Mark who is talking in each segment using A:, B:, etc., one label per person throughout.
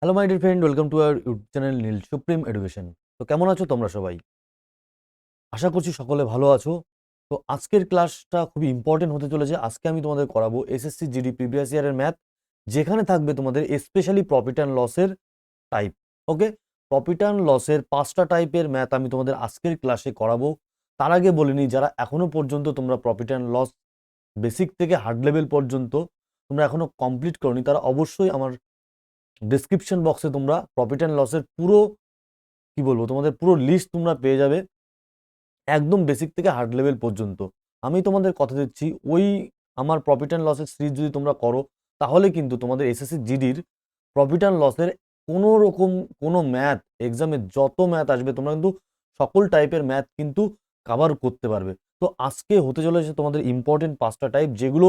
A: Hello my dear friend, welcome to our YouTube channel Neel supreme education. তো কেমন আছো তোমরা সবাই? আশা করছি সকলে ভালো আছো। তো আজকের ক্লাসটা খুবই ইম্পর্টেন্ট হতে চলেছে। আজকে আমি তোমাদের করাবো এসএসসি জিডি প্রিভিয়াস ইয়ারের ম্যাথ, যেখানে থাকবে তোমাদের স্পেশালি প্রফিট অ্যান্ড লসের টাইপ। ওকে, প্রফিট অ্যান্ড লসের 5টা টাইপের ম্যাথ আমি তোমাদের আজকের ক্লাসে করাবো। তার আগে বলে নিই, যারা এখনো পর্যন্ত তোমরা প্রফিট অ্যান্ড লস বেসিক থেকে হার্ড লেভেল পর্যন্ত তোমরা এখনো কমপ্লিট করোনি, তারা অবশ্যই আমার ডেসক্রিপশন বক্সে তোমরা প্রফিট অ্যান্ড লসের পুরো কি বলবো তোমাদের পুরো লিস্ট তোমরা পেয়ে যাবে, একদম বেসিক থেকে হার্ড লেভেল পর্যন্ত। আমি তোমাদের কথা দিচ্ছি, ওই আমার প্রফিট অ্যান্ড লসের সিরিজ যদি তোমরা করো, তাহলে কিন্তু তোমাদের এসএসসি জিডির প্রফিট অ্যান্ড লসের কোনো রকম কোনো ম্যাথ, এক্সামে যত ম্যাথ আসবে তোমরা কিন্তু সকল টাইপের ম্যাথ কিন্তু কাভার করতে পারবে। তো আজকে হতে চলেছে তোমাদের ইম্পর্টেন্ট 5টা টাইপ, যেগুলো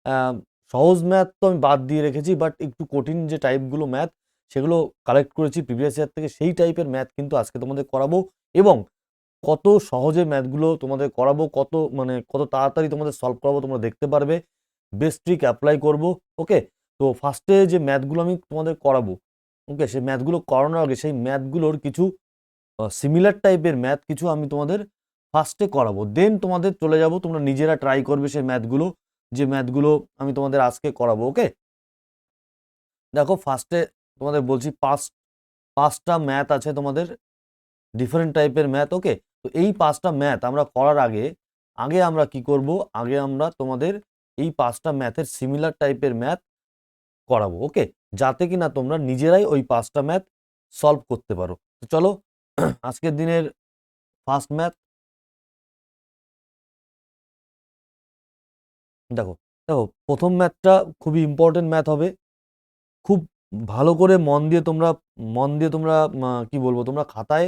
A: আহ, সহজ ম্যাথ তো আমি বাদ দিয়ে রেখেছি, বাট একটু কঠিন যে টাইপগুলো ম্যাথ, সেগুলো কালেক্ট করেছি প্রিভিয়াস ইয়ার থেকে। সেই টাইপের ম্যাথ কিন্তু আজকে তোমাদের করাবো, এবং কত সহজে ম্যাথগুলো তোমাদের করাবো, কত তাড়াতাড়ি তোমাদের সলভ করাবো তোমরা দেখতে পারবে। বেস্ট ট্রিক অ্যাপ্লাই করব। ওকে, তো ফার্স্টে যে ম্যাথগুলো আমি তোমাদের করাবো, ওকে, সেই ম্যাথগুলো করানোর আগে সেই ম্যাথগুলোর কিছু সিমিলার টাইপের ম্যাথ কিছু আমি তোমাদের ফার্স্টে করাবো, দেন তোমাদের চলে যাব, তোমরা নিজেরা ট্রাই করবে সেই ম্যাথগুলো, যে ম্যাথগুলো আমি তোমাদের আজকে করাবো। ওকে, দেখো ফার্স্টে তোমাদের বলছি, পাঁচটা ম্যাথ আছে তোমাদের, ডিফারেন্ট টাইপের ম্যাথ। ওকে, তো এই 5টা ম্যাথ আমরা করার আগে আগে আমরা কি করব, আগে আমরা তোমাদের এই 5টা ম্যাথের সিমিলার টাইপের ম্যাথ করাবো। ওকে, যাতে কিনা তোমরা নিজেরাই ওই 5টা ম্যাথ সলভ করতে পারো। তো চলো আজকের দিনের ফার্স্ট ম্যাথ দেখো। দেখো, প্রথম ম্যাথটা খুবই ইম্পর্টেন্ট ম্যাথ হবে। খুব ভালো করে মন দিয়ে তোমরা কি বলবো, তোমরা খাতায়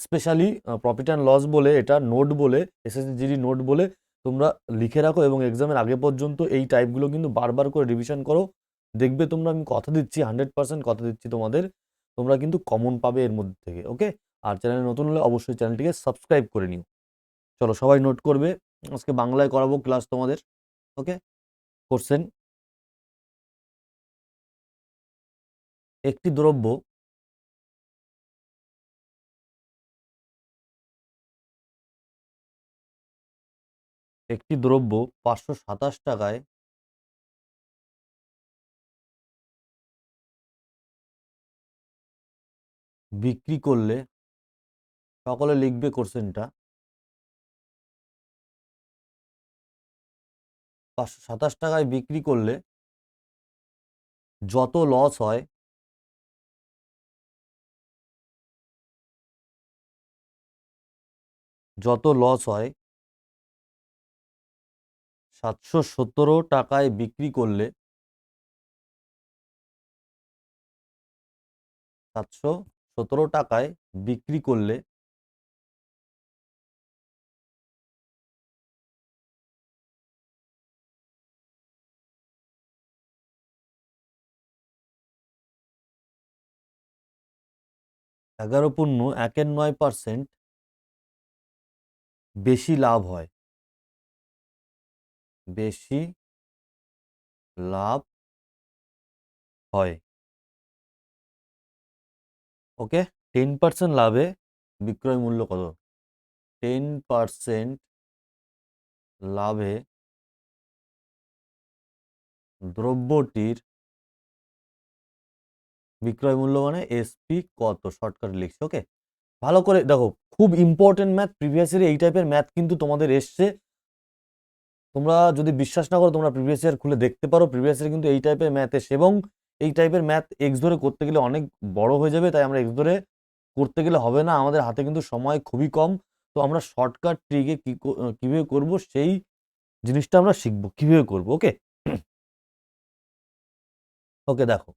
A: স্পেশালি প্রফিট অ্যান্ড লস বলে, এটা নোট বলে, এসএসসি জিডি নোট বলে তোমরা লিখে রাখো, এবং এক্সামের আগে পর্যন্ত এই টাইপগুলো কিন্তু বারবার করে রিভিশন করো। দেখবে তোমরা, আমি কথা দিচ্ছি, 100% কথা দিচ্ছি তোমাদের, তোমরা কিন্তু কমন পাবে এর মধ্যে থেকে। ওকে, আর চ্যানেলে নতুন হলে অবশ্যই চ্যানেলটিকে সাবস্ক্রাইব করে নিও। চলো সবাই নোট করবে, আজকে বাংলায় করাবো ক্লাস তোমাদের। ওকে, কোশ্চেন: একটি দ্রব্য একটি দ্রব্য 527 টাকায় বিক্রি করলে, সকলে লিখবে কোশ্চেনটা, 527 টাকায় বিক্রি করলে যত লস হয়, যত লস হয় 717 টাকায় বিক্রি করলে, 717 টাকায় বিক্রি করলে 11.19% বেশি লাভ হয়, বেশি লাভ হয়। ওকে, 10% লাভে বিক্রয় মূল্য কত? 10% লাভে দ্রব্যটির বিক্রয় মূল্য মানে এসপি কত, শর্টকাট লিখছি। ওকে, ভালো করে দেখো, খুব ইম্পর্টেন্ট ম্যাথ, প্রিভিয়াস ইয়ারে এই টাইপের ম্যাথ কিন্তু তোমাদের এসছে। তোমরা যদি বিশ্বাস না করো, তোমরা প্রিভিয়াস ইয়ার খুলে দেখতে পারো, প্রিভিয়াস ইয়ারে কিন্তু এই টাইপের ম্যাথ এসে, এবং এই টাইপের ম্যাথ এক্স ধরে করতে গেলে অনেক বড় হয়ে যাবে, তাই আমরা এক্স ধরে করতে গেলে হবে না, আমাদের হাতে কিন্তু সময় খুবই কম। তো আমরা শর্টকাট ট্রিকে কিভাবে করব, সেই জিনিসটা আমরা শিখবো কিভাবে করবো। ওকে, ওকে, দেখো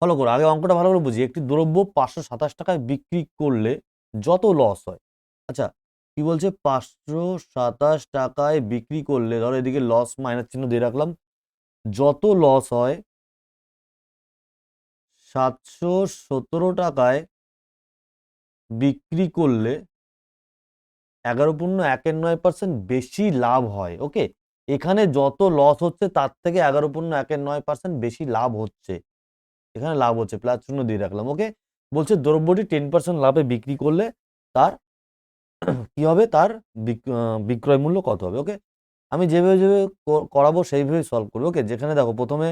A: ফলো করো, আগে অঙ্কটা ভালো করে বুঝি। একটি দ্রব্য 527 টাকায় বিক্রি করলে যত লস হয়, আচ্ছা কি বলছে, 527 টাকায় বিক্রি করলে, ধরো এদিকে লস মাইনাস চিহ্ন দিয়ে রাখলাম, যত লস হয় 717 টাকায় বিক্রি করলে 11.19% বেশি লাভ হয়। ওকে, এখানে যত লস হচ্ছে তার থেকে 11.19% বেশি লাভ হচ্ছে। এখানে লাভ হচ্ছে, প্লাস চিহ্ন দিয়ে রাখলাম। ওকে, বলছে দ্রব্যটি 10% লাভে বিক্রি করলে তার কি হবে, তার বিক্রয় মূল্য কত হবে। ওকে, আমি যেভাবে যেভাবে করাবো সেইভাবেই সলভ করবো। ওকে, যেখানে দেখো প্রথমে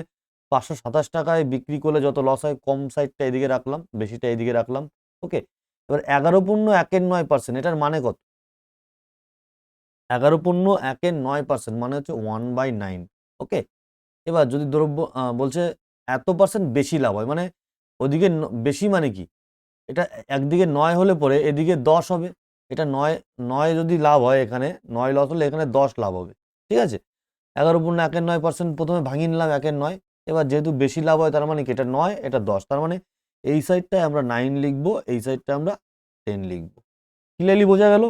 A: 527 টাকায় বিক্রি করলে যত লস হয়, কম সাইডটা এদিকে রাখলাম, বেশিটা এদিকে রাখলাম। ওকে, এবার 11.1% এটার মানে কত? 11.1% মানে হচ্ছে 1/9। ওকে, এবার যদি দ্রব্য বলছে এত পার্সেন্ট বেশি লাভ হয়, মানে ওদিকে বেশি মানে কি, এটা একদিকে 9 হলে পরে এদিকে 10 হবে। এটা 9 যদি লাভ হয়, এখানে 9 লস হলে এখানে 10 লাভ হবে। ঠিক আছে, 11.1% প্রথমে ভাঙিয়ে নিলাম 1/9। এবার যেহেতু বেশি লাভ হয়, তার মানে কি এটা 9, এটা 10, তার মানে এই সাইডটায় আমরা 9 লিখবো, এই সাইডটা আমরা 10 লিখবো। ক্লিয়ারলি বোঝা গেল?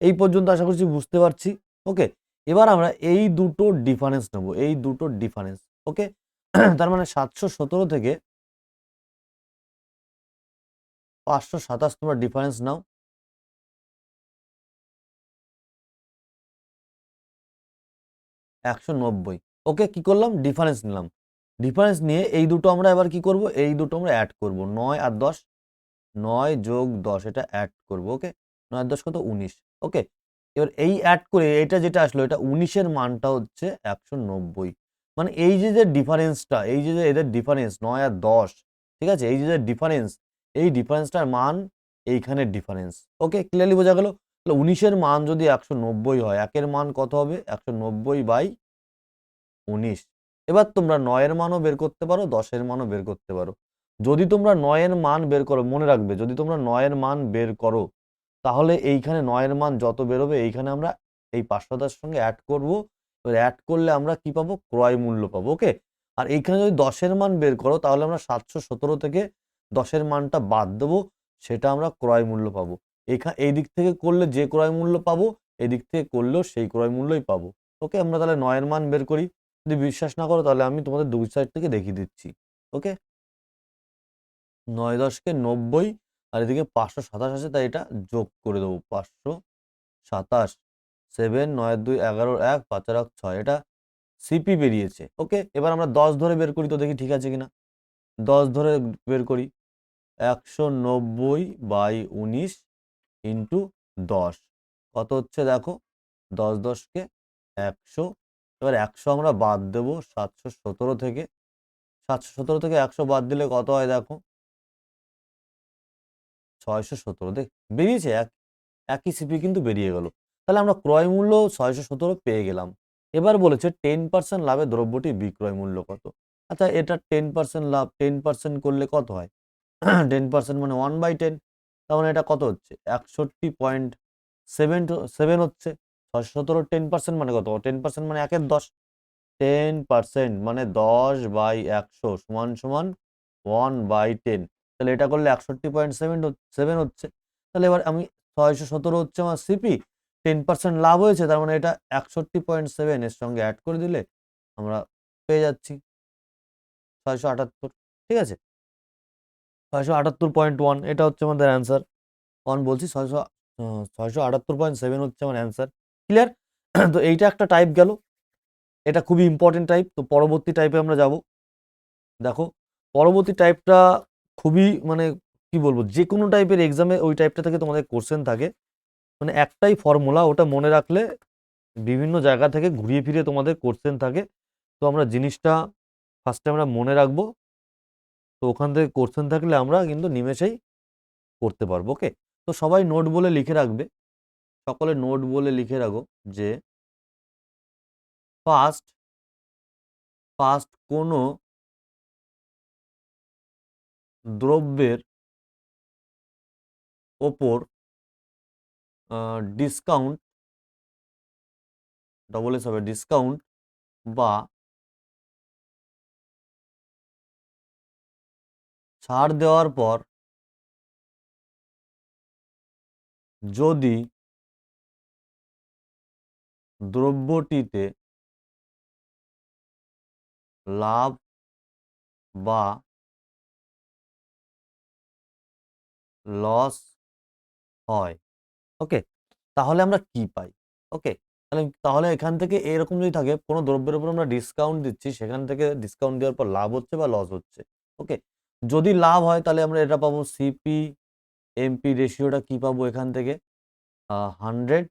A: এই পর্যন্ত আশা করছি বুঝতে পারছি। ওকে, এবার আমরা এই দুটো ডিফারেন্স নেব, এই দুটো ডিফারেন্স। ওকে, তার মানে 717 থেকে 527 তোমরা ডিফারেন্স নাও। 190। ওকে, কি করলাম, ডিফারেন্স নিলাম। ডিফারেন্স নিয়ে এই দুটো আমরা এবার কি করব, এই দুটো আমরা অ্যাড করব, 9 আর 10, 9 যোগ 10 এটা অ্যাড করব। ওকে, 9 আর 10 কত, 19। ওকে, এবার এই অ্যাড করে এটা যেটা আসলো, এটা 19-এর মানটা হচ্ছে 190। মানে এই যে ডিফারেন্সটা, এই যে এদের ডিফারেন্স 9 আর 10, ঠিক আছে, এই যে ডিফারেন্স, এই ডিফারেন্সটার মান এইখানের ডিফারেন্স। ওকে, ক্লিয়ারলি বোঝা গেল? তাহলে 19-এর মান যদি 190 হয়, একের মান কত হবে, 190/19। এবার তোমরা 9-এর মানও বের করতে পারো, 10-এর মানও বের করতে পারো। যদি তোমরা 9-এর মান বের করো, মনে রাখবে যদি তোমরা 9-এর মান বের করো, তাহলে এইখানে 9-এর মান যত বেরোবে, এইখানে আমরা এই 527 সঙ্গে অ্যাড করব। এবার অ্যাড করলে আমরা কি পাবো, ক্রয় মূল্য পাবো। ওকে, আর এইখানে যদি 10-এর মান বের করো, তাহলে আমরা 717 থেকে 10-এর মানটা বাদ দেবো, সেটা আমরা ক্রয় মূল্য পাবো। এই দিক থেকে করলে যে ক্রয় মূল্য পাবো, এদিক থেকে করলেও সেই ক্রয় মূল্যই পাবো। ওকে, আমরা তাহলে 9-এর মান বের করি। যদি বিশ্বাস না করো, তাহলে আমি তোমাদের দুই সাইড থেকে দেখিয়ে দিচ্ছি। ওকে, 9-10-কে 90, আর এদিকে 527 আছে, তাই এটা যোগ করে দেবো, 527। 7, 9-2 11, 1 5 আর 6, এটা সিপি বেরিয়েছে। ওকে, এবার আমরা 10 ধরে বের করি, তো দেখি ঠিক আছে কিনা। 10 ধরে বের করি, 190/19 ইন্টু 10 কত হচ্ছে দেখো, 10-10-কে 100। এবার 100 আমরা বাদ দেবো 717 থেকে। 717 থেকে 100 বাদ দিলে কত হয় দেখো, 617। দেখ বেরিয়েছে, একই সিপি কিন্তু বেরিয়ে গেল। তাহলে আমরা ক্রয় মূল্য 617 পেয়ে গেলাম। এবার বলেছে 10% লাভে দ্রব্যটি বিক্রয় মূল্য কত। আচ্ছা, এটা 10% লাভ, 10% করলে কত হয়? 10% মানে 1/10। তার মানে এটা কত হচ্ছে, 61.7 হচ্ছে। 617 10% মানে কত, 10% মানে 1-এর 10। 10% মানে 10/100 সমান সমান 1/10। তাহলে এটা করলে 61.7 হচ্ছে। তাহলে এবার আমি 617 হচ্ছে আমার সিপি, 10% লাভ হয়েছে, তার মানে এটা 61.7 এর সঙ্গে অ্যাড করে দিলে আমরা পেয়ে যাচ্ছি 678। ঠিক আছে, 678.1 এটা হচ্ছে আমাদের অ্যান্সার। 1 বলছি, 678.7 হচ্ছে আমার অ্যান্সার। ক্লিয়ার? তো এইটা একটা টাইপ গেল, এটা খুবই ইম্পর্টেন্ট টাইপ। তো পরবর্তী টাইপে আমরা যাব। দেখো, পরবর্তী টাইপটা খুবই মানে কি বলবো, যে কোনো টাইপের এক্সামে ওই টাইপটা থেকে তোমাদের কোশ্চেন থাকে। মানে একটাই ফর্মুলা, ওটা মনে রাখলে বিভিন্ন জায়গা থেকে ঘুরিয়ে ফিরে তোমাদের কোশ্চেন থাকে। তো আমরা জিনিসটা ফার্স্টে আমরা মনে রাখবো। তো ওখান থেকে কোশ্চেন থাকলে আমরা কিন্তু নিমেষেই করতে পারবো। ওকে, তো সবাই নোট বলে লিখে রাখবে, সকলে নোট বলে লিখে রাখো যে ফার্স্ট ফার্স্ট কোনো দ্রব্যের ওপর ডিসকাউন্ট, ডবল এস হবে, ডিসকাউন্ট বা ছাড় দেওয়ার পর যদি দ্রব্যটিতে লাভ বা লস হয়, ওকে, তাহলে আমরা কি পাই। ওকে, তাহলে এখান থেকে এরকম যদি থাকে, কোনো দ্রব্যের উপর আমরা ডিসকাউন্ট দিচ্ছি, সেখান থেকে ডিসকাউন্ট দেওয়ার পর লাভ হচ্ছে বা লস হচ্ছে। ওকে, যদি লাভ হয় তাহলে আমরা এটা পাবো সিপি এমপি রেশিওটা কি পাবো এখান থেকে 100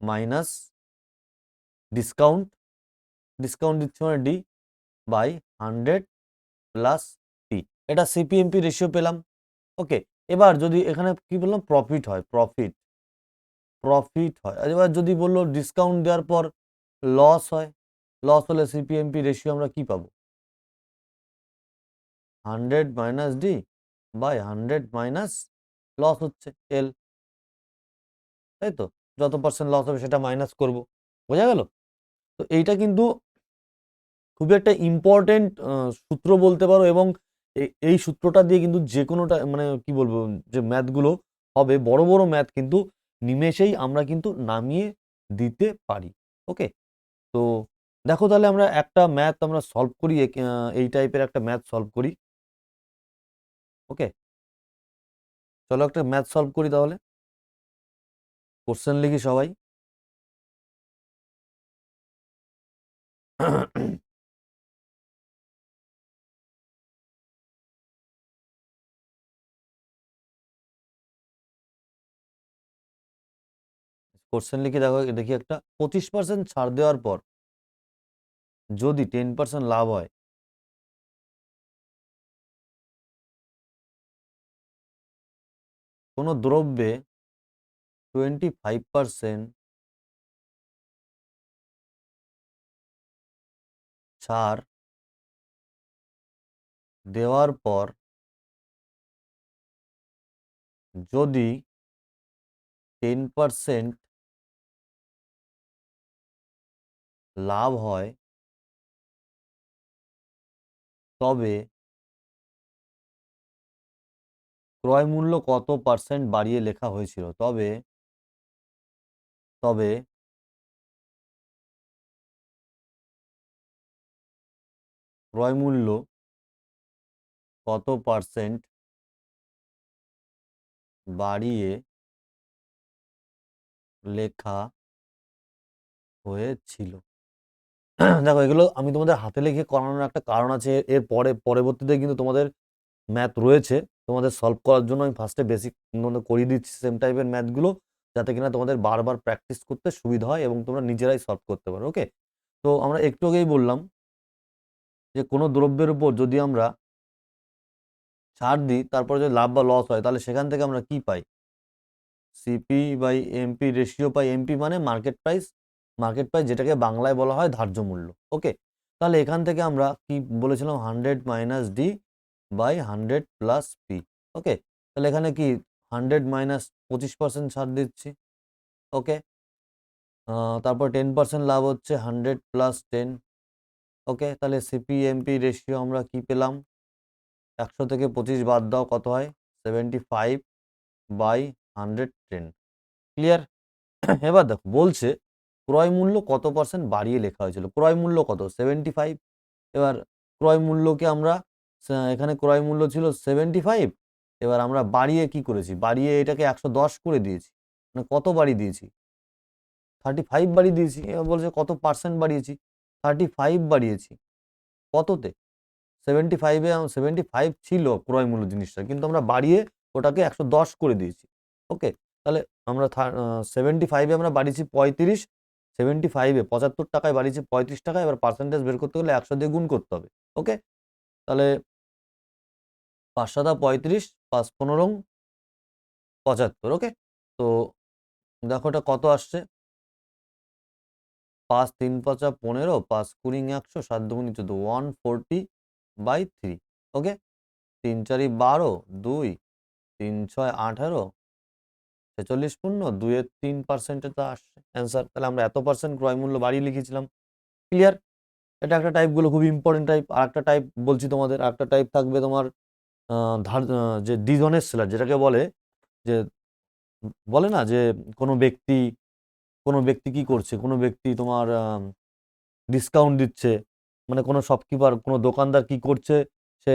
A: মাইনাস ডিসকাউন্ট, ডিসকাউন্ট দিচ্ছে মানে ডি বাই 100 প্লাস টি, এটা সিপিএমপি রেশিও পেলাম। ওকে, এবার যদি এখানে কি বললাম প্রফিট হয়, প্রফিট প্রফিট হয়, আর এবার যদি বললো ডিসকাউন্ট দেওয়ার পর লস হয়, লস হলে সিপিএমপি রেশিও আমরা কি পাবো 100 minus D by 100 minus loss হচ্ছে এল, তাই তো, যত পার্সেন্ট লস হবে সেটা মাইনাস করব, বোঝা গেল? তো এইটা কিন্তু খুবই একটা ইম্পর্টেন্ট সূত্র বলতে পারো, এবং এই সূত্রটা দিয়ে কিন্তু যে কোনোটা মানে কি বলবো যে ম্যাথগুলো হবে বড় বড় ম্যাথ কিন্তু নিমেষেই আমরা কিন্তু নামিয়ে দিতে পারি। ওকে, তো দেখো তাহলে আমরা একটা ম্যাথ আমরা সলভ করি, এই টাইপের একটা ম্যাথ সলভ করি। ওকে, চলো একটা ম্যাথ সলভ করি তাহলে, কোশ্চেন লিখি সবাই। কোশ্চেন লিখে দেখো, দেখি একটা 25% ছাড় দেওয়ার পর যদি 10% লাভ হয়, কোনো দ্রব্যে 25% ছাড় দেওয়ার পর যদি 10% লাভ হয়, তবে ক্রয় মূল্য কত পার্সেন্ট বাড়িয়ে লেখা হয়েছিল, তবে তবে ক্রয় মূল্য কত পার্সেন্ট বাড়িয়ে লেখা হয়েছিল। দেখো এগুলো আমি তোমাদের হাতে লিখে করানোর একটা কারণ আছে, এর পরে পরবর্তীতে কিন্তু তোমাদের ম্যাথ রয়েছে, তোমাদের সলভ করার জন্য আমি ফার্স্টে বেসিক তোমাদের করিয়ে দিচ্ছি সেম টাইপের ম্যাথগুলো, যাতে কিনা তোমাদের বারবার প্র্যাকটিস করতে সুবিধা হয় এবং তোমরা নিজেরাই সলভ করতে পারো। ওকে, তো আমরা একটু আগেই বললাম যে কোনো দ্রব্যের উপর যদি আমরা ছাড় দিই তারপরে যদি লাভ বা লস হয়, তাহলে সেখান থেকে আমরা কি পাই, সিপি বাই এমপি রেশিও পাই। এমপি মানে মার্কেট প্রাইস, মার্কেট প্রাইস যেটাকে বাংলায় বলা হয় ধার্য মূল্য। ওকে, তাহলে এখান থেকে আমরা কি বলেছিলাম 100 minus D by 100 plus P. Okay, তাহলে এখানে কি 100 মাইনাস 25% ছাড় দিচ্ছি। ওকে, তারপর 10% লাভ হচ্ছে 100 প্লাস 10। ওকে, তাহলে সিপি এমপি রেশিও আমরা কি পেলাম, 100 থেকে 25 বাদ দাও কত হয় 75 বাই 110। ক্লিয়ার? এবার দেখো বলছে ক্রয় মূল্য কত পার্সেন্ট বাড়িয়ে লেখা হয়েছিল, ক্রয় মূল্য কত 75। এবার ক্রয় মূল্যকে আমরা এখানে ক্রয় মূল্য ছিল 75, এবার আমরা বাড়িয়ে কি করেছি, বাড়িয়ে এটাকে 110 করে দিয়েছি, মানে কত বাড়িয়ে দিয়েছি 35 বাড়িয়ে দিয়েছি। এবার বলছে কত পার্সেন্ট বাড়িয়েছি, 35 বাড়িয়েছি, কততে 75-এ 75 ছিল ক্রয় মূল্য জিনিসটা, কিন্তু আমরা বাড়িয়ে ওটাকে 110 করে দিয়েছি। ওকে, তাহলে আমরা 75-এ আমরা বাড়িয়েছি 35, 75-এ 75 টাকায় বাড়িয়েছি 35 টাকা, এবার পার্সেন্টেজ বের করতে হলে 100 দিয়ে গুণ করতে হবে। ওকে, তাহলে 5 সাদা 35, 5 15 75। ওকে, তো দেখো এটা কত আসছে, 5 3 5 15, 5 20 100, 7 2 14, 140/3। ওকে, 3 4 12, 2 3 6 18, 46 শূন্য 2-এর 3% তো আসছে অ্যান্সার। তাহলে আমরা এত পার্সেন্ট ক্রয় মূল্য বাড়িয়ে লিখেছিলাম। ক্লিয়ার? এটা একটা টাইপগুলো খুবই ইম্পর্টেন্ট টাইপ। আর একটা টাইপ বলছি তোমাদের, আরেকটা টাইপ থাকবে তোমার যে ডিসঅনেস্ট সেলার, যেটাকে বলে যে বলে না যে কোনো ব্যক্তি কোনো ব্যক্তি কি করছে, কোনো ব্যক্তি তোমার ডিসকাউন্ট দিচ্ছে, মানে কোনো শপকিপার কোনো দোকানদার কি করছে, সে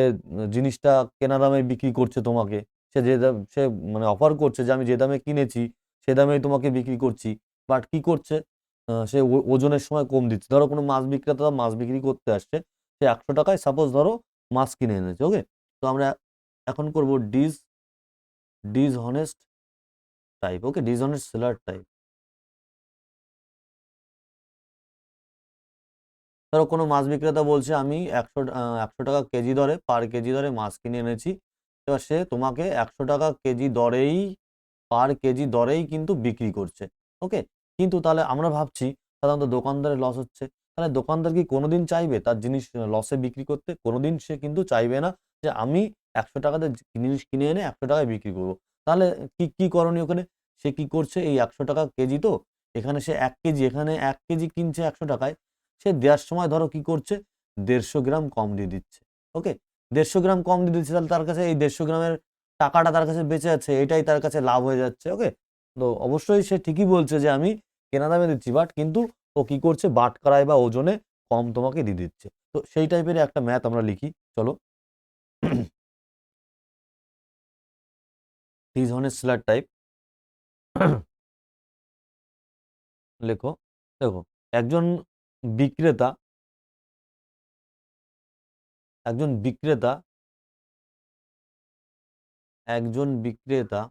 A: জিনিসটা কেনা দামে বিক্রি করছে তোমাকে, সে যে দাম সে মানে অফার করছে যে আমি যে দামে কিনেছি সে দামেই তোমাকে বিক্রি করছি, বাট কি করছে, সে ওজনের সময় কম দিচ্ছে। ধরো কোনো মাছ বিক্রেতা মাছ বিক্রি করতে আসছে, সে 100 টাকায় সাপোজ ধরো মাছ কিনে এনেছে। ওকে, তো আমরা এখন করব ডিসহনেস্ট টাইপ। ওকে, ডিসহনেস্ট সেলার টাইপ। ধরো কোনো মাছ বিক্রেতা বলছে আমি 100 টাকা কেজি দরে, পার কেজি দরে মাছ কিনে এনেছি। এবার সে তোমাকে 100 টাকা কেজি দরেই, পার কেজি দরেই কিন্তু বিক্রি করছে। ওকে, কিন্তু তাহলে আমরা ভাবছি সাধারণত দোকানদারের লস হচ্ছে। তাহলে দোকানদার কি কোনোদিন চাইবে তার জিনিস লসে বিক্রি করতে? কোনোদিন সে কিন্তু চাইবে না যে আমি 100 টাকাতে জিনিস কিনে এনে 100 টাকায় বিক্রি করবো। তাহলে কি কি করণীয় ওখানে? সে কি করছে, এই 100 টাকা কেজি তো, এখানে সে 1 কেজি, এখানে 1 কেজি কিনছে 100 টাকায়, সে দেওয়ার সময় ধরো কি করছে, 150 গ্রাম কম দিয়ে দিচ্ছে। ওকে, 150 গ্রাম কম দিয়ে দিচ্ছে, তাহলে তার কাছে এই 150 গ্রামের টাকাটা তার কাছে বেঁচে যাচ্ছে, এটাই তার কাছে লাভ হয়ে যাচ্ছে। ওকে, তো অবশ্যই সে ঠিকই বলছে যে আমি কেনা দামে দিচ্ছি, বাট কিন্তু ও কি করছে, বাটখারায় বা ওজনে কম তোমাকে দিয়ে দিচ্ছে। তো সেই টাইপের একটা ম্যাথ আমরা লিখি, চলো। ডিসহনেস্ট সেলার টাইপ লেখো। দেখো, একজন বিক্রেতা একজন বিক্রেতা একজন বিক্রেতা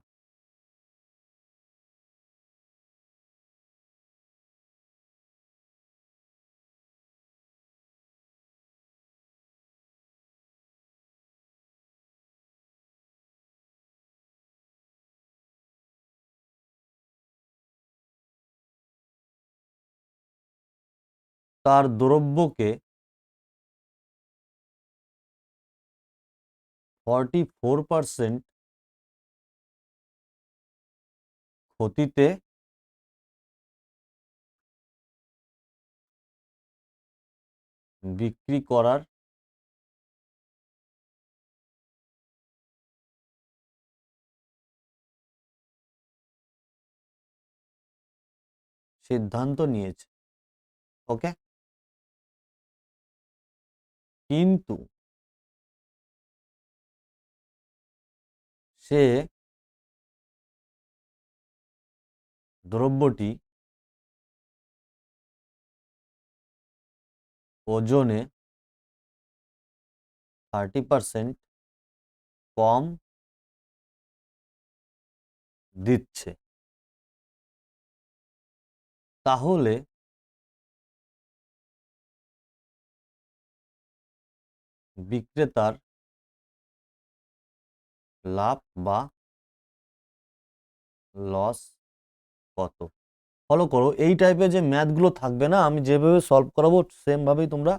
A: তার দ্রব্যকে 44% ক্ষতিতে বিক্রি করার সিদ্ধান্ত নিয়েছে। ওকে, কিন্তু সে দ্রব্যটি ওজনে 30% কম দিচ্ছে, তাহলে বিক্রেতার লাভ বা লস কত? ফলো করো, এই টাইপের যে ম্যাথগুলো থাকবে না, আমি যেভাবে সলভ করাবো সেম ভাবেই তোমরা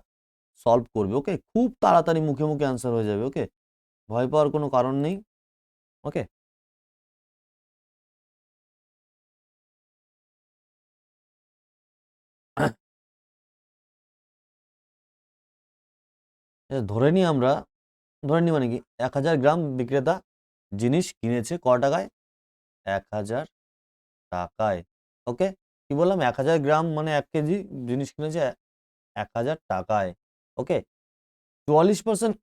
A: সলভ করবে। ওকে, খুব তাড়াতাড়ি মুখে মুখে অ্যান্সার হয়ে যাবে। ওকে, ভয় পাওয়ার কোনো কারণ নেই। ওকে, ধরে নিই আমরা, ধরে নিই মানে কি, 1000 গ্রাম বিক্রেতা জিনিস কিনেছে ক টাকায়? 1000 টাকায়। ওকে, কি বললাম, 1000 গ্রাম মানে 1 কেজি জিনিস কিনেছে 1000 টাকায়। ওকে, 44%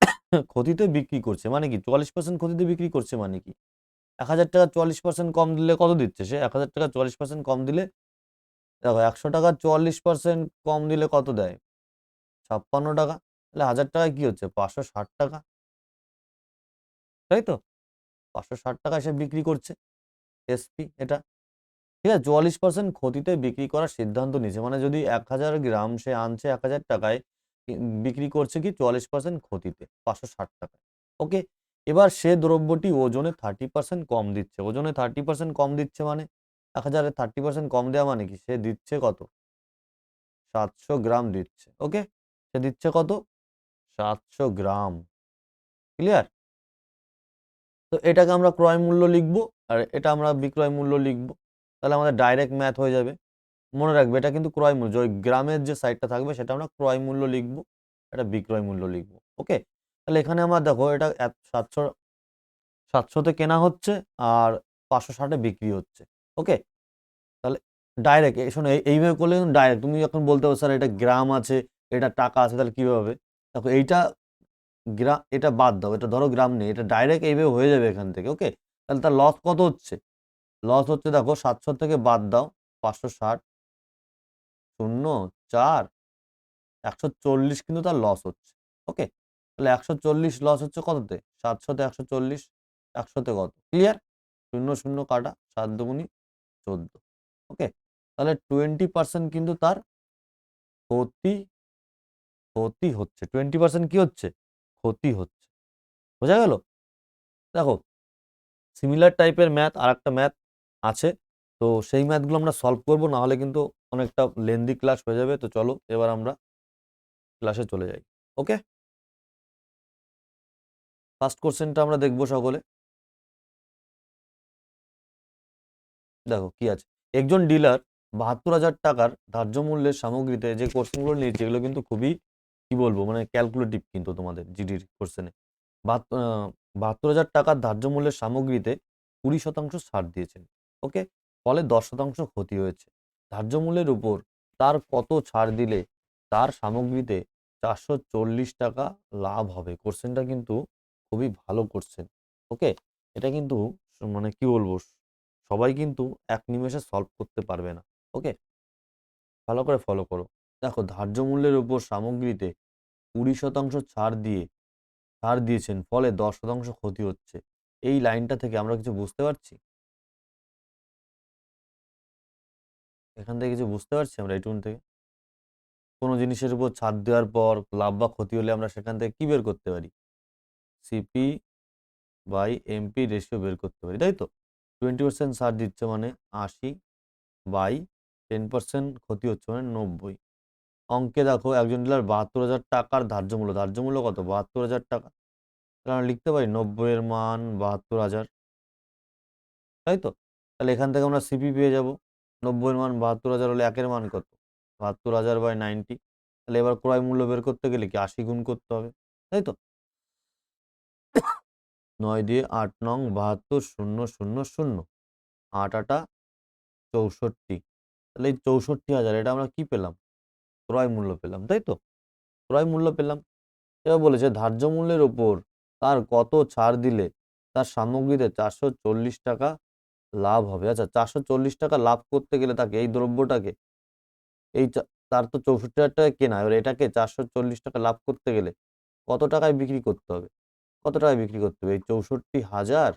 A: ক্ষতিতে বিক্রি করছে মানে কি, 44% ক্ষতিতে বিক্রি করছে মানে কি, 1000 টাকা 44% কম দিলে কত দিচ্ছে সে? 1000 টাকা 44% কম দিলে, দেখো 100 টাকা 44% কম দিলে কত দেয়? 56 টাকা। তাহলে 1000 টাকায় কি হচ্ছে? 560 টাকা, তাই তো? 560 টাকায় সে বিক্রি করছে, এসপি এটা। ঠিক আছে, 44% ক্ষতিতে বিক্রি করার সিদ্ধান্ত নিয়েছে, মানে যদি 1000 গ্রাম সে আনছে 1000 টাকায়, বিক্রি করছে কি 44% ক্ষতিতে 560 টাকায়। ওকে, এবার সে দ্রব্যটি ওজনে 30% কম দিচ্ছে। ওজনে 30% কম দিচ্ছে মানে 1000-এ 30% কম দেওয়া মানে কি, সে দিচ্ছে কত? 700 গ্রাম দিচ্ছে। ওকে, সে দিচ্ছে কত? 700 গ্রাম। ক্লিয়ার? তো এটাকে আমরা ক্রয় মূল্য লিখবো, আর এটা আমরা বিক্রয় মূল্য লিখবো। তাহলে আমাদের ডাইরেক্ট ম্যাথ হয়ে যাবে। মনে রাখবে এটা কিন্তু ক্রয় মূল্য, ওই গ্রামের যে সাইডটা থাকবে সেটা আমরা ক্রয় মূল্য লিখবো, এটা বিক্রয় মূল্য লিখবো। ওকে, তাহলে এখানে আমার দেখো এটা 700-তে কেনা হচ্ছে আর 560-এ বিক্রি হচ্ছে। ওকে, তাহলে ডাইরেক্ট শোনো, এইভাবে করলে ডাইরেক্ট তুমি এখন বলতে পারো স্যার এটা গ্রাম আছে, এটা টাকা আছে, তাহলে কিভাবে হবে? দেখো এইটা গ্রাম, এটা বাদ দাও, এটা ধরো গ্রাম নেই, এটা ডাইরেক্ট এইভাবে হয়ে যাবে এখান থেকে। ওকে, তাহলে তার লস কত হচ্ছে? লস হচ্ছে, দেখো 700 থেকে বাদ দাও 560, 0, 4, 140 কিন্তু তার লস হচ্ছে। ওকে, তাহলে 140 লস হচ্ছে কততে? 700-তে 140, 100-তে কত? ক্লিয়ার? 0, 0 কাটা, 7 দুগুনি 14। ওকে? তাহলে 20% কিন্তু তার ক্ষতি ক্ষতি হচ্ছে। 20% কি হচ্ছে? ক্ষতি হচ্ছে। বোঝা গেল? দেখো, সিমিলার টাইপের ম্যাথ আরেকটা ম্যাথ আছে। তো সেই ম্যাথগুলো আমরা সলভ করব, না হলে কিন্তু অনেকটা লেন্দি ক্লাস হয়ে যাবে। তো চলো এবার আমরা ক্লাসে চলে যাই। ওকে? ফার্স্ট কোশ্চেনটা আমরা দেখব সকলে। দেখো কি আছে। একজন ডিলার ৭২,০০০ টাকার ধার্য মূল্যের সামগ্রীতে যে কোশ্চেনগুলো নিয়েছে এগুলো কিন্তু খুবই কি বলবো মানে ক্যালকুলেটিভ কিন্তু তোমাদের জিডির কোশ্চেনে। ৭২,০০০ টাকার ধার্য মূল্যের সামগ্রীতে 20% ছাড় দিয়েছেন। ওকে? ফলে 10% ক্ষতি হয়েছে। ধার্য মূল্যের উপর তার কত ছাড় দিলে তার সামগ্রীতে 440 টাকা লাভ হবে? কোশ্চেনটা কিন্তু খুবই ভালো কোশ্চেন। ওকে? এটা কিন্তু মানে কি বলবো সবাই কিন্তু এক নিমেষে সলভ করতে পারবে না। ওকে? ভালো করে ফলো করো। দেখো, ধার্য মূল্যের উপর সামগ্রীতে 20% ছাড় দিয়েছেন, ফলে 10% ক্ষতি হচ্ছে। এই লাইনটা থেকে আমরা কিছু বুঝতে পারছি? এখান থেকে কিছু বুঝতে পারছি আমরা এইটুকুন থেকে? কোনো জিনিসের উপর ছাড় দেওয়ার পর লাভ বা ক্ষতি হলে আমরা সেখান থেকে কি বের করতে পারি? সিপি বাই এমপি রেশিও বের করতে পারি, তাই তো? 20% ছাড় দিচ্ছে মানে 80 বাই 10% ক্ষতি হচ্ছে মানে 90। অঙ্কে দেখো, একজন ডিলার ৭২,০০০ টাকার ধার্য মূল্য কত? ৭২,০০০ টাকা। তাহলে আমরা লিখতে পারি 90 এর মান ৭২,০০০, তাই তো? তাহলে এখান থেকে আমরা সিপি পেয়ে যাব। 90 এর মান ৭২,০০০ হলে 1 এর মান কত? ৭২,০০০ বাই 90। তাহলে এবার ক্রয় মূল্য বের করতে গেলে কি 80 গুণ করতে হবে, তাই তো? 9 দিয়ে 8 নং ৭২, 0, 0, 0, ৮ আটা 64। তাহলে এই 64,০০০ এটা আমরা কি পেলাম? ক্রয় মূল্য পেলাম, তাই তো? ক্রয় মূল্য পেলাম। এবার বলেছে ধার্য মূল্যের উপর তার কত ছাড় দিলে তার সামগ্রীতে 440 টাকা লাভ হবে। আচ্ছা, 440 টাকা লাভ করতে গেলে তাকে এই দ্রব্যটাকে এই তার তো 64,০০০ টাকায় কেনা, এবার এটাকে 440 টাকা লাভ করতে গেলে কত টাকায় বিক্রি করতে হবে? কত টাকায় বিক্রি করতে হবে? এই 64,০০০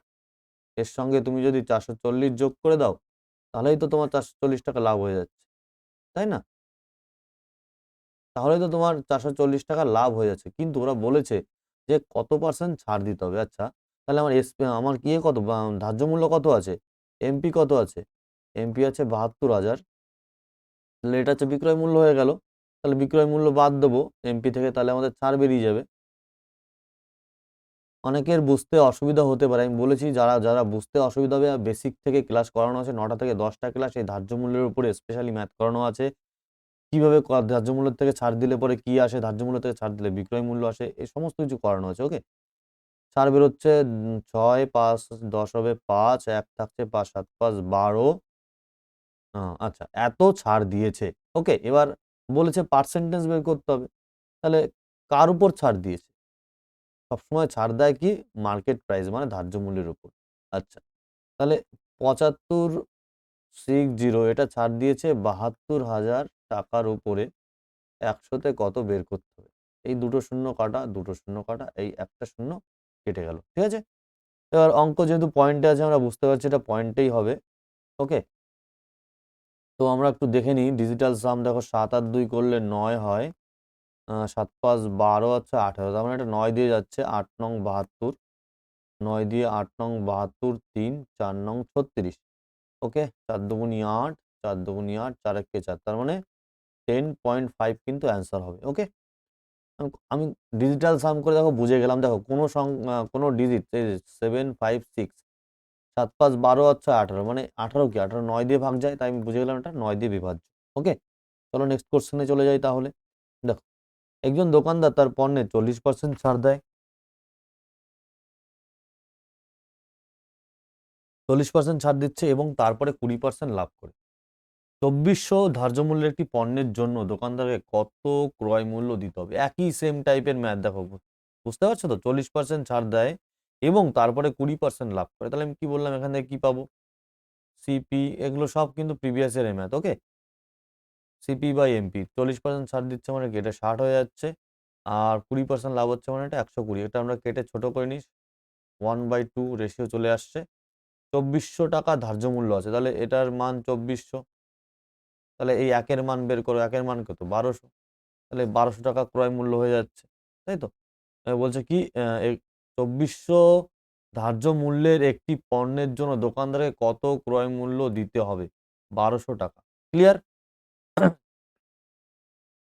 A: এর সঙ্গে তুমি যদি 440 যোগ করে দাও, তাহলেই তো তোমার 440 টাকা লাভ হয়ে যাচ্ছে, তাই না? তাহলেই তো তোমার 440 টাকা লাভ হয়ে যাচ্ছে। কিন্তু ওরা বলেছে যে কত পার্সেন্ট ছাড় দিতে হবে। আচ্ছা, তাহলে আমার ইয়ে কত ধার্য মূল্য কত আছে? এমপি কত আছে? এমপি আছে ৭২,০০০। তাহলে এটা হচ্ছে বিক্রয় মূল্য হয়ে গেল। তাহলে বিক্রয় মূল্য বাদ দেবো এমপি থেকে, তাহলে আমাদের ছাড় বেরিয়ে যাবে। অনেকের বুঝতে অসুবিধা হতে পারে। আমি বলেছি যারা বুঝতে অসুবিধা হবে বেসিক থেকে ক্লাস করানো আছে ৯টা থেকে ১০টা ক্লাস এই ধার্য মূল্যের উপরে স্পেশালি ম্যাথ করানো আছে। কিভাবে ধার্য মূল্য থেকে ছাড় দিলে পরে কি আসে, ধার্য মূল্য থেকে ছাড় দিলে বিক্রয় মূল্য আসে, এই সমস্ত কিছু করানো আছে। ওকে? ছাড় বেরোচ্ছে ৬, ৫, ১০ হবে ৫, ১ থাকছে ৫, ৭, ৫, ১২। আচ্ছা, এত ছাড় দিয়েছে। ওকে? এবার বলেছে পার্সেন্টেজ বের করতে হবে। তাহলে কার উপর ছাড় দিয়েছে? সবসময় ছাড় দেয় কি? মার্কেট প্রাইস মানে ধার্য মূল্যের উপর। আচ্ছা, তাহলে ৭৫,৬০ এটা ছাড় দিয়েছে ৭২,০০০ টাকার উপরে। ১০০ তে কত বের করতে হবে? এই দুটো শূন্য কাটা, দুটো শূন্য কাটা, এই একটা শূন্য কেটে গেল। ঠিক আছে? এবার অঙ্ক যেহেতু পয়েন্টে আছে আমরা বুঝতে পারছি এটা পয়েন্টেই হবে। ওকে? তো আমরা একটু দেখে নিই ডিজিটাল সাম। দেখো ৭ আর ২ করলে ৯ হয়। ৭, ৫, ১২ হচ্ছে ১৮। তার মানে এটা ৯ দিয়ে যাচ্ছে ৮ নং ৭২। ৯ দিয়ে ৮ নং ৭২, ৩, ৪ নং ৩৬। ওকে? ৪ দুগুনি ৮, ৪ দুগুনি ৮, ৪ একে ৪। তার মানে 10.5 কিন্তু অ্যান্সার হবে। ওকে? আমি ডিজিটাল সাম করে দেখো বুঝে গেলাম। দেখো কোনো ডিজিট এই 7, 5, 6, ৭, ৫, ১২ হচ্ছে ১৮ মানে ১৮ কি? ১৮ ৯ দিয়ে ভাগ যায়। তাই আমি বুঝে গেলাম এটা ৯ দিয়ে বিভাজ্য। ওকে? চলো নেক্সট কোয়েশ্চেনে চলে যাই তাহলে। দেখো, একজন দোকানদার তার পণ্যে 40% ছাড় দেয়। 40% ছাড় দিচ্ছে এবং তারপরে 20% লাভ করে। ২৪০০ ধার্য মূল্যের একটি পণ্যের জন্য দোকানদারকে কত ক্রয় মূল্য দিতে হবে? একই সেম টাইপের ম্যাথ দেখো। বুঝতে পারছো তো? 40% ছাড় দেয় এবং তারপরে 20% লাভ করে। তাহলে আমি কি বললাম এখান থেকে কি পাবো? সিপি এগুলো সব কিন্তু প্রিভিয়াস ইয়ারের math. Okay? CP by MP 40% ছাড় দিচ্ছে মানে কি এটা 60 হয়ে যাচ্ছে। আর 20% লাভ হচ্ছে মানে এটা 120। এটা আমরা কেটে ছোট করে নিই, 1/2 রেশিও চলে আসছে। 2400 টাকা ধার্য মূল্য আছে, তাহলে এটার মান 2400। তাহলে এই একের মান বের করো, একের মান কত? 1200। তাহলে 1200 টাকা ক্রয় মূল্য হয়ে যাচ্ছে, তাই তো? বলছে কি এই 2400 ধার্য মূল্যের একটি পণ্যের জন্য দোকানদারকে কত ক্রয় মূল্য দিতে হবে? 1200 টাকা। ক্লিয়ার?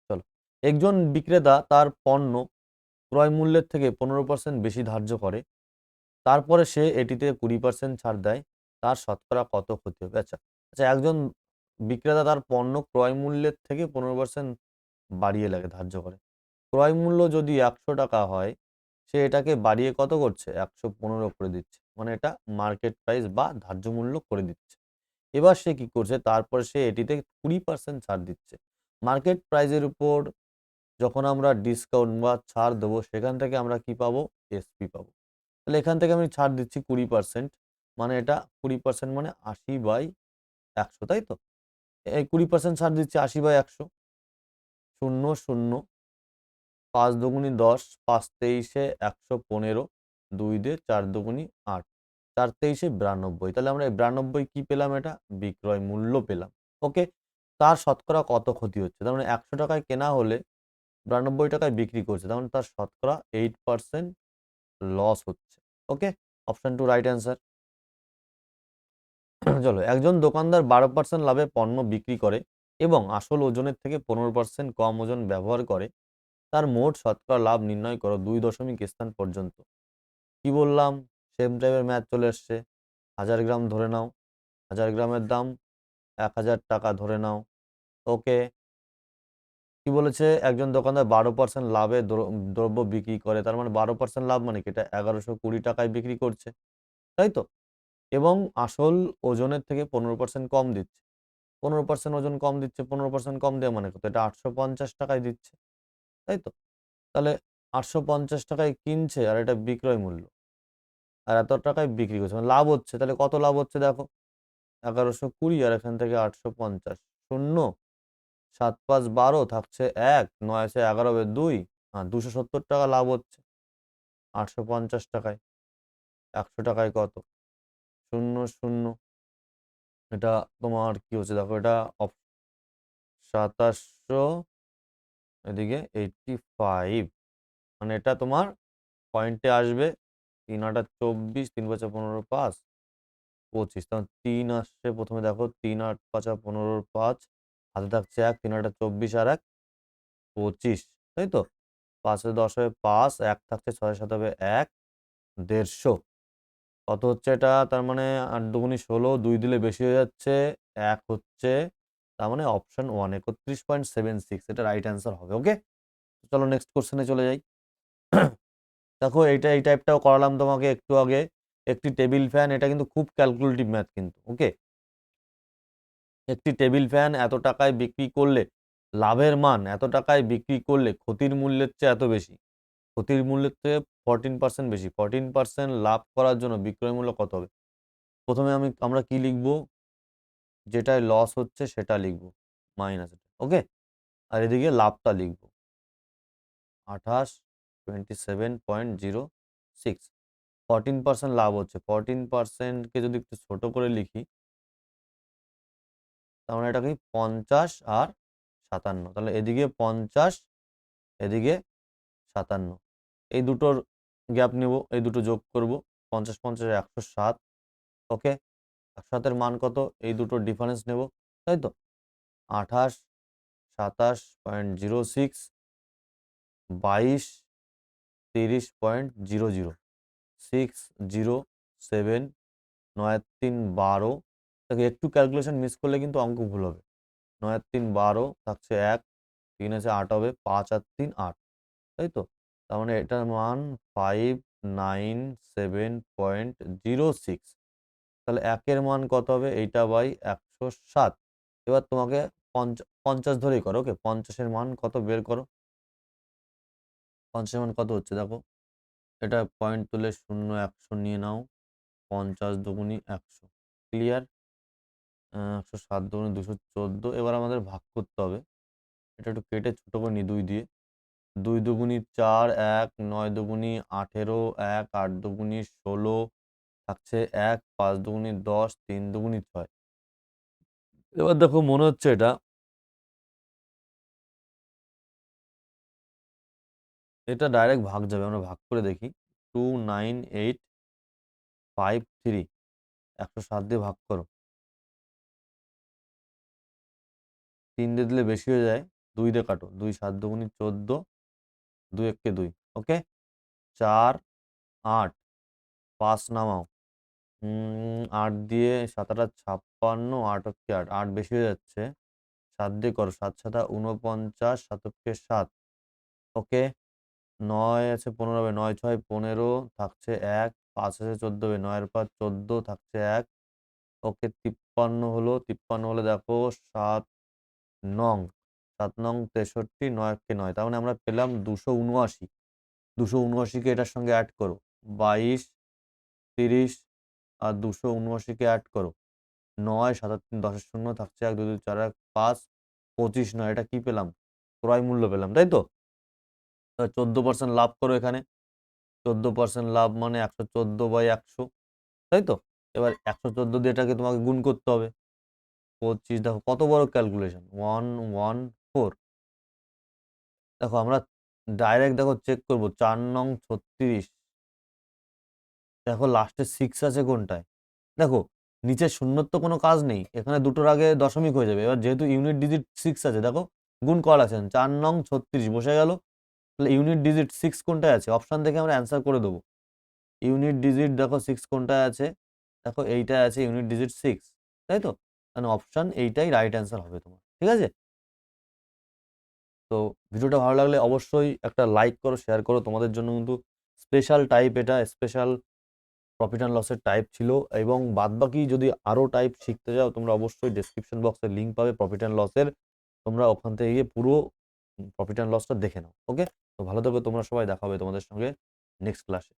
A: চলো, একজন বিক্রেতা তার পণ্য ক্রয় মূল্যের থেকে 15% বেশি ধার্য করে, তারপরে সে এটিতে 20% ছাড় দেয়, তার শতকরা কত ক্ষতি হবে? আচ্ছা, আচ্ছা, একজন বিক্রেতা তার পণ্য ক্রয় মূল্যের থেকে 15% বাড়িয়ে লাগে ধার্য করে। ক্রয় মূল্য যদি 100 টাকা হয়, সে এটাকে বাড়িয়ে কত করছে? 115 করে দিচ্ছে। মানে এটা মার্কেট প্রাইস বা ধার্য মূল্য করে দিচ্ছে। এবার সে কি করছে? তারপরে সে এটিতে 20% ছাড় দিচ্ছে। মার্কেট প্রাইসের উপর যখন আমরা ডিসকাউন্ট বা ছাড় দেবো, সেখান থেকে আমরা কি পাবো? এসপি পাবো। তাহলে এখান থেকে আমি ছাড় দিচ্ছি 20%, মানে এটা 20% মানে 80/100, তাই তো? এই 20% ছাড় দিচ্ছি 80/100। 0, 0, ৫ দুগুনি ১০, ৫ তেইশে ১15, ২ দিয়ে ৪ দুগুনি ৮, ৪ তেইশে ৯২। তাহলে আমরা এই ৯২ কি পেলাম? এটা বিক্রয় মূল্য পেলাম। ওকে? তার শতকরা কত ক্ষতি হচ্ছে? তার মানে ১০০ টাকায় কেনা হলে ৯২ টাকায় বিক্রি করছে। তার মানে তার শতকরা 8% লস হচ্ছে। ওকে? Option 2 right answer. চলো, একজন দোকানদার 12% লাভে পণ্য বিক্রি করে এবং আসল ওজনের থেকে 15% কম ওজন ব্যবহার করে। তার মোট শতকরা লাভ নির্ণয় করো ২ দশমিক স্থান পর্যন্ত। কি বললাম? সেম টাইপের ম্যাথ চলে এসছে। 1000 গ্রাম ধরে নাও। 1000 গ্রামের দাম ১,০০০ টাকা ধরে নাও। ওকে। কি বলেছে? একজন দোকানদার 12% লাভে দ্রব্য বিক্রি করে। তার মানে 12% লাভ মানে কি? এটা ১১২০ টাকায় বিক্রি করছে। তাই তো? এবং আসল ওজনের থেকে 15% কম দিচ্ছে। 15% ওজন কম দিচ্ছে, 15% কম দেওয়া মানে কত? এটা ৮৫০ টাকায় দিচ্ছে। তাই তো? তাহলে ৮৫০ টাকায় কিনছে আর এটা বিক্রয় মূল্য। আর এত টাকায় বিক্রি করছে। মানে লাভ হচ্ছে। তাহলে কত লাভ হচ্ছে দেখো? ১১২০ আর এখান থেকে ৮৫০। ০, ৭ ৫ ১২ থাকছে ১, ৯ আছে ১১ হবে ২, ২৭০ টাকা লাভ হচ্ছে ৮৫০ টাকায়। ১০০ টাকায় কত? ০, ০, এটা তোমার কি হচ্ছে দেখো, এটা ২৭০০, এদিকে 85, মানে এটা তোমার পয়েন্টে আসবে। ৩ ৮ ২৪, ৩ ৫ ১৫, ৫, ২৫। তখন ৩ আসছে প্রথমে দেখো, ৩ ৮ ৫ ১৫, ৫, হাতে থাকছে ১, ৩ ৮ ২৪ আর ১, ২৫, তাই তো? ৫ এ ১০ হবে ৫, ১ থাকছে ৬ ৭ হবে ১, ১৫০। কত হচ্ছে এটা? তার মানে ৮ দুগুনি ১৬, ২ দিলে বেশি হয়ে যাচ্ছে, ১ হচ্ছে। তার মানে অপশন 1 ৩১.76 এটা রাইট অ্যান্সার হবে। ওকে? চলো নেক্সট কোয়েশ্চেনে চলে যাই। দেখো এইটা এই টাইপটাও করালাম তোমাকে একটু আগে। একটি টেবিল ফ্যান, এটা কিন্তু খুব ক্যালকুলেটিভ ম্যাথ কিন্তু। ওকে? একটি টেবিল ফ্যান এত টাকায় বিক্রি করলে লাভের মান এত টাকায় বিক্রি করলে ক্ষতির মূল্যের চেয়ে এত বেশি। ক্ষতির মূল্যের থেকে 14% বেশি। 14% লাভ করার জন্য বিক্রয় মূল্য কত হবে? প্রথমে আমরা কি লিখব? যেটায় লস হচ্ছে সেটা লিখব। মাইনাস এটা। ওকে? আর এদিকে লাভটা লিখব। ২৮, 27.06, 14% লাভ হচ্ছে। 14% কে যদি একটু ছোট করে লিখি, তার মানে এটা কি ৫০ আর ৫৭। তাহলে এদিকে ৫০, এদিকে ৫৭। এই দুটোর গ্যাপ নেব, এই দুটো যোগ করব। ৫০ ৫০ ১০৭। ওকে? ১০৭ এর মান কত? এই দুটোর ডিফারেন্স নেব। তাই তো? ২৮, ২৭.06, ২২, ৩০.০০, 607, ৯ আর ৩ ১২। দেখো একটু ক্যালকুলেশন মিস করলে কিন্তু অঙ্ক ভুল হবে। ৯ আর ৩ ১২, থাকছে ১, ৩ আছে ৮ হবে, ৫ আর ৩ ৮। তাই তো? তার মানে এটার মান 597.06। তাহলে ১ এর মান কত হবে? এইটা বাই ১০৭। এবার তোমাকে ৫০ ধরেই করো। ওকে? ৫০ এর মান কত বের করো। ৫০ এর মান কত হচ্ছে দেখো। এটা পয়েন্ট তুলে ০ ১০০ নিয়ে নাও। ৫০ দুগুনি ১০০। ক্লিয়ার? ১০৭ দুগুনি ২১৪। এবার আমাদের ভাগ করতে হবে। এটা একটু কেটে ছোট করে নিই ২ দিয়ে। 2 দুগুনি 4, 1, 9 দুগুনি 18, 1, 8 দুগুনি 16, থাকছে 1, 5 দুগুনি 10, 3 দুগুনি 6। এবার দেখো মনে হচ্ছে এটা ডাইরেক্ট ভাগ যাবে। আমরা ভাগ করে দেখি। 2, 9, 8, 5, 3, 107 দিয়ে ভাগ করো। 3 দিয়ে দিলে বেশি হয়ে যায়। 2 দিয়ে কাটো। 2, 7 দুগুনি 14, 2 একে 2। ওকে? 4, 8, 5 নামাও। 8 দিয়ে 7 8 56, 8 একে 8, 8 বেশি হয়ে যাচ্ছে। 7 দিয়ে করো। 7 7 49, 7 একে 7। ওকে? 9 আছে 15 হবে। 9 6 15, থাকছে 1, 5 আছে 14 হবে। 9 এর 5 14, থাকছে 1। ওকে 53 হলো। 53 হলে দেখো 7 নং 7 নং 63, 9 একে 9। তার মানে আমরা পেলাম 279। 279 কে এটার সঙ্গে এড করো। 22, 30 আর 279 কে এড করো। 9 7 আর 3 10 এর 0, থাকছে 1 2 2 4 1 5 25 নয়। এটা কি পেলাম? ক্রয় মূল্য পেলাম, তাই তো? 14% লাভ করো এখানে। 14% লাভ মানে 114/100, তাই তো? এবার 114 দিয়ে এটাকে তোমাকে গুণ করতে হবে। 25 দেখো কত বড় ক্যালকুলেশন। 114। দেখো আমরা ডাইরেক্ট দেখো চেক করব। 4 নং 36। দেখো লাস্টে 6 আছে কোনটায়? দেখো নিচে শূন্যর তো কোনো কাজ নেই। এখানে দুটোর আগে দশমিক হয়ে যাবে। এবার যেহেতু ইউনিট ডিজিট 6 আছে, দেখো গুণ করা আছে। 4 নং 36 বসে গেল। তাহলে ইউনিট ডিজিট 6 কোনটায় আছে? অপশন দেখে আমরা অ্যান্সার করে দেবো। ইউনিট ডিজিট দেখো 6 কোনটায় আছে? দেখো এইটায় আছে ইউনিট ডিজিট 6, তাই তো? মানে অপশন এইটাই রাইট অ্যান্সার হবে তোমার। ঠিক আছে? তো ভিডিওটা ভালো লাগলে অবশ্যই একটা লাইক করো, শেয়ার করো। তোমাদের জন্য কিন্তু স্পেশাল টাইপ, এটা স্পেশাল প্রফিট অ্যান্ড লসের টাইপ ছিল। এবং বাদবাকি যদি আরো টাইপ শিখতে চাও, তোমরা অবশ্যই ডেসক্রিপশন বক্সে লিংক পাবে প্রফিট অ্যান্ড লসের। তোমরা ওখান থেকে গিয়ে পুরো প্রফিট অ্যান্ড লসটা দেখে নাও। ওকে? তো ভালো থাকবে তোমরা সবাই। দেখা হবে তোমাদের সঙ্গে নেক্সট ক্লাসে।